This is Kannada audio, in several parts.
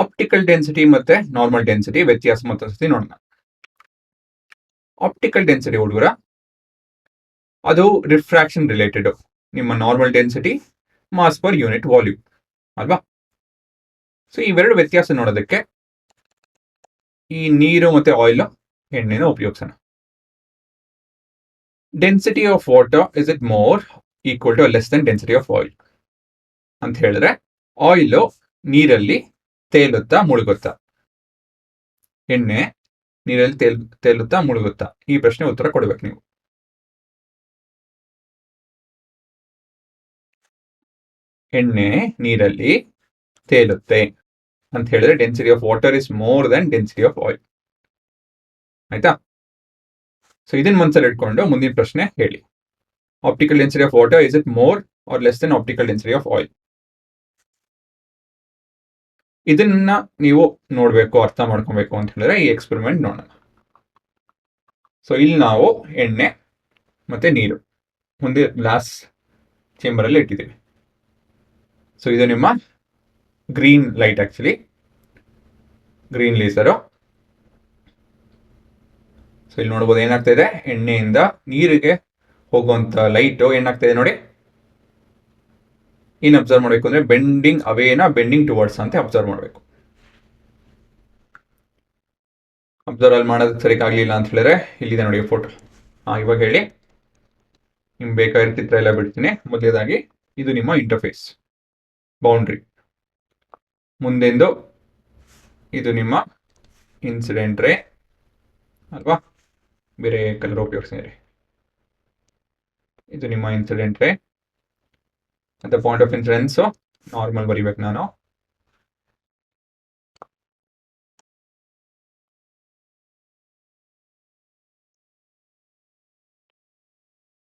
ಆಪ್ಟಿಕಲ್ ಡೆನ್ಸಿಟಿ ಮತ್ತೆ ನಾರ್ಮಲ್ ಡೆನ್ಸಿಟಿ ವ್ಯತ್ಯಾಸ ಮತ್ತೊಂದ್ಸತಿ ನೋಡೋಣ. ಆಪ್ಟಿಕಲ್ ಡೆನ್ಸಿಟಿ ಹುಡುಗರ ಅದು ರಿಫ್ರಾಕ್ಷನ್ ರಿಲೇಟೆಡ್. ನಿಮ್ಮ normal density mass per unit volume ಅಲ್ವಾ. ಸೊ ಇವೆರಡು ವ್ಯತ್ಯಾಸ ನೋಡೋದಕ್ಕೆ ಈ ನೀರು ಮತ್ತೆ ಆಯಿಲ್ ಎಣ್ಣೆನ ಉಪಯೋಗಿಸೋಣ. Density of water is it more equal to less than density of oil ಅಂತ ಹೇಳಿದ್ರೆ ಆಯಿಲ್ ನೀರಲ್ಲಿ ತೇಲುತ್ತಾ ಮುಳುಗುತ್ತಾ, ಎಣ್ಣೆ ನೀರಲ್ಲಿ ತೇಲುತ್ತಾ ಮುಳುಗುತ್ತಾ? ಈ ಪ್ರಶ್ನೆ ಉತ್ತರ ಕೊಡ್ಬೇಕು ನೀವು. ಎಣ್ಣೆ ನೀರಲ್ಲಿ ತೇಲುತ್ತೆ ಅಂತ ಹೇಳಿದ್ರೆ density of water is more than density of oil. ಆಯ್ತಾ? ಸೊ ಇದನ್ನ ಮನಸ್ಸಲ್ಲಿ ಇಟ್ಕೊಂಡು ಮುಂದಿನ ಪ್ರಶ್ನೆ ಹೇಳಿ. Optical density of water is it more or less than optical density of oil? ಇದನ್ನ ನೀವು ನೋಡ್ಬೇಕು, ಅರ್ಥ ಮಾಡ್ಕೊಬೇಕು ಅಂತ ಹೇಳಿದ್ರೆ ಈ ಎಕ್ಸ್ಪೆರಿಮೆಂಟ್ ನೋಡೋಣ. ಸೊ ಇಲ್ಲಿ ನಾವು ಎಣ್ಣೆ ಮತ್ತೆ ನೀರು ಮುಂದೆ ಗ್ಲಾಸ್ ಚೇಂಬರ್ ಅಲ್ಲಿ ಇಟ್ಟಿದ್ದೀವಿ. ಸೊ ಇದು ನಿಮ್ಮ green light, actually green laser. So ಇಲ್ಲಿ ನೋಡ್ಬೋದು ಏನಾಗ್ತಾ ಇದೆ, ಎಣ್ಣೆಯಿಂದ ನೀರಿಗೆ ಹೋಗುವಂತ ಲೈಟ್ ಏನಾಗ್ತಾ ಇದೆ ನೋಡಿ. ಇನ್ ಅಬ್ಸರ್ವ್ ಮಾಡಬೇಕು ಅಂದ್ರೆ ಬೆಂಡಿಂಗ್ ಅವೇನಾ ಬೆಂಡಿಂಗ್ ಟುವರ್ಡ್ಸ್ ಅಂತ ಅಬ್ಸರ್ವ್ ಮಾಡಬೇಕು. ಅಬ್ಸರ್ವ್ ಅಲ್ಲಿ ಮಾಡೋದಕ್ಕೆ ಸರಿ ಆಗ್ಲಿಲ್ಲ ಅಂತ ಹೇಳಿದ್ರೆ ಇಲ್ಲಿದೆ ನೋಡಿ ಫೋಟೋ. ಇವಾಗ ಹೇಳಿ, ನಿಮ್ಗೆ ಬೇಕಾಗಿರೋ ಚಿತ್ರ ಎಲ್ಲ ಬಿಡ್ತೀನಿ. ಮೊದಲೇದಾಗಿ ಇದು ನಿಮ್ಮ ಇಂಟರ್ಫೇಸ್ ಬೌಂಡ್ರಿ, ಮುಂದೆಂದು ಇದು ನಿಮ್ಮ ಇನ್ಸಿಡೆಂಟ್ ರೇ ಅಲ್ವಾ, ಬೇರೆ ಕಲರ್ ಉಪಯೋಗಿಸಿದ್ರಿ. ಇದು ನಿಮ್ಮ ಇನ್ಸಿಡೆಂಟ್ ರೇ. At the point of incidence normal ಬರಿಬೇಕು ನಾನು.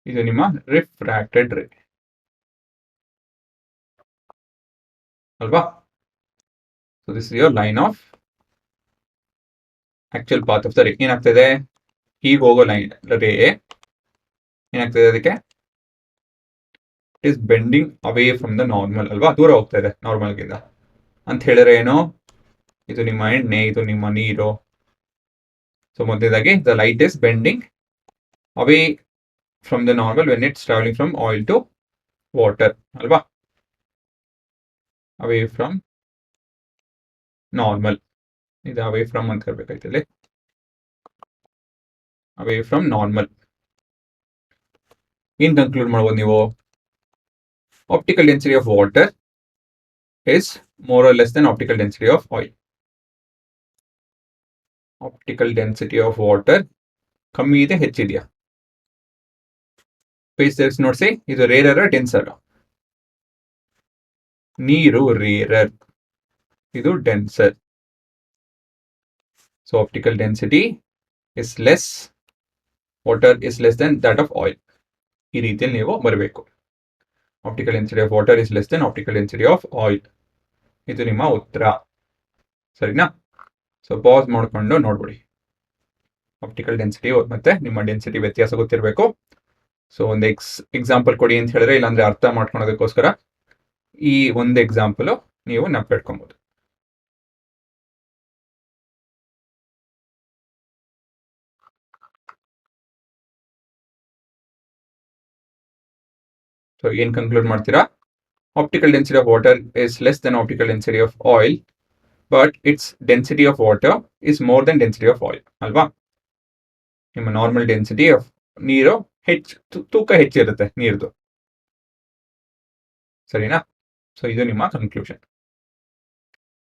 ಇದು ನಿಮ್ಮ ರಿಫ್ರಾಕ್ಟೆಡ್ ರೇ ಅಲ್ವಾ. So this is your line of actual path of the ray. ಏನಾಗ್ತದೆ, ಹೀಗೆ ಹೋಗೋ ಲೈನ್ ರೇ ಏನಾಗ್ತದೆ, ಅದಕ್ಕೆ it is bending away from the normal ಅಲ್ವಾ, ದೂರ ಹೋಗ್ತಾ ಇದೆ ನಾರ್ಮಲ್ಗಿಂತ ಅಂತ ಹೇಳಿದ್ರೆ ಏನು, ಇದು ನಿಮ್ಮ ಎಣ್ಣೆ, ಇದು ನಿಮ್ಮ ನೀರು. ಸೊ ಮೊದಲನೇದಾಗಿ the light is bending away from the normal when it's travelling from oil to water ಅಲ್ವಾ, ಅವೇ ಫ್ರಮ್ ನಾರ್ಮಲ್. ಇದು ಅವೇ ಫ್ರಮ್ ಅಂತ ಇರ್ಬೇಕಾಯ್ತು ಇಲ್ಲಿ, ಅವೇ ಫ್ರಮ್ ನಾರ್ಮಲ್. ಏನ್ ಕನ್ಕ್ಲೂಡ್ ಮಾಡ್ಬೋದು ನೀವು, optical density of water is more or less than optical density of oil. Optical density of water ಕಮ್ಮಿ ಇದೆ, ಹೆಚ್ಚಿದೆಯಾ? ಪೇಜ್ ತೆಗೆಸಿ ನೋಡಿಸಿ, ಇದು ರೇರರ್ ಡೆನ್ಸರ್. ನೀರು ರೇರರ್, ಇದು denser. So optical density is less, water is less than that of oil. ಈ ರೀತಿಯಲ್ಲಿ ನೀವು ಬರಬೇಕು. Optical density of water is less than optical density of oil. ಇದು ನಿಮ್ಮ ಉತ್ತರ, ಸರಿನಾ? ಸೊ ಪಾಸ್ ಮಾಡ್ಕೊಂಡು ನೋಡ್ಬಿಡಿ. ಆಪ್ಟಿಕಲ್ ಡೆನ್ಸಿಟಿ ಮತ್ತೆ ನಿಮ್ಮ ಡೆನ್ಸಿಟಿ ವ್ಯತ್ಯಾಸ ಗೊತ್ತಿರಬೇಕು. ಸೊ ಒಂದು ಎಕ್ಸಾಂಪಲ್ ಕೊಡಿ ಅಂತ ಹೇಳಿದ್ರೆ, ಇಲ್ಲಾಂದ್ರೆ ಅರ್ಥ ಮಾಡ್ಕೊಳೋದಕ್ಕೋಸ್ಕರ ಈ ಒಂದು ಎಕ್ಸಾಂಪಲ್ ನೀವು ನೆನಪಿಟ್ಕೊಬಹುದು. ಸೊ ಏನ್ ಕನ್ಕ್ಲೂಡ್ ಮಾಡ್ತೀರಾ, optical density of water is less than optical density of oil, but it's density of water is more than density of oil ಅಲ್ವಾ. ನಿಮ್ಮ ನಾರ್ಮಲ್ ಡೆನ್ಸಿಟಿ ಆಫ್ ನೀರು ತೂಕ ಹೆಚ್ಚಿರುತ್ತೆ ನೀರ್ದು, ಸರಿನಾ? ಸೊ ಇದು ನಿಮ್ಮ ಕನ್ಕ್ಲೂಷನ್.